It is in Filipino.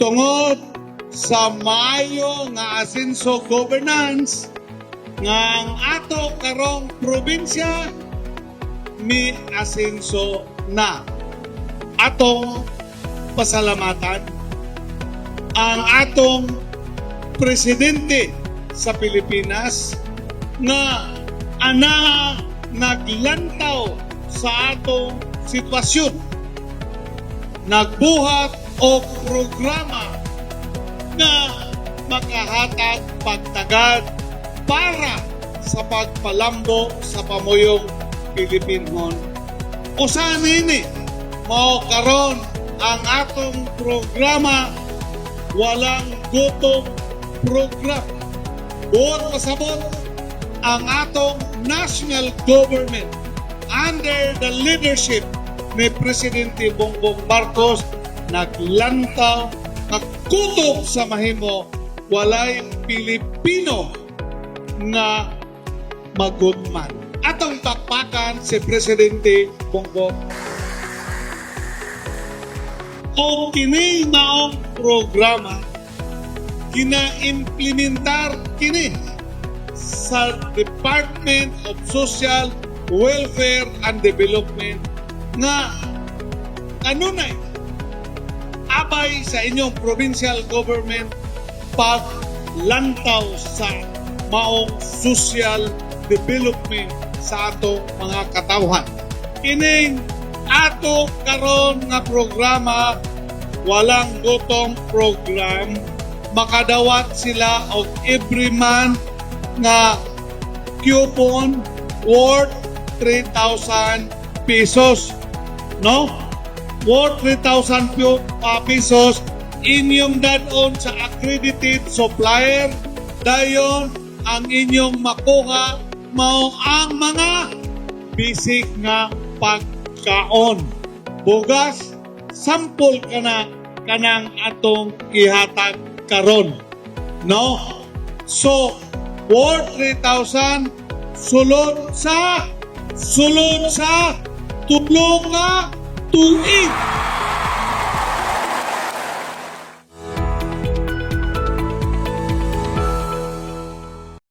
tungod sa maayo nga asenso governance nga ang ato karong probinsya mi asenso na. Atong pasalamatan ang atong presidente sa Pilipinas nga ana naglantaw sa atong sitwasyon, nagbuhat o programa na makahatag pagtagad para sa pagpalambo sa pamuyong Pilipinhon. Usa nini mao karon ang atong programa walang gutom program. Buot pasabot ang atong national government under the leadership ni Presidente Bongbong Marcos naglantaw, nagkutob sa mahimo walay Pilipino na magudman. Atong pakpakan si Presidente Bongbong. O kini maong programa gina-implementar kini sa Department of Social Welfare and Development nga kanunay abay sa inyong provincial government paglantaw sa maong social development sa ato mga katawhan. Kining ato karon nga programa walang gutom program, makadawat sila og every month nga coupon worth 3,000 pesos, no? Worth 3,000 pesos inyong dadon sa accredited supplier, dayon ang inyong makuha mao ang mga basic nga pagkaon. Bugas, sample kana kanang atong ihatag karon, no? So worth 3,000 sulod sa tulong nga tuig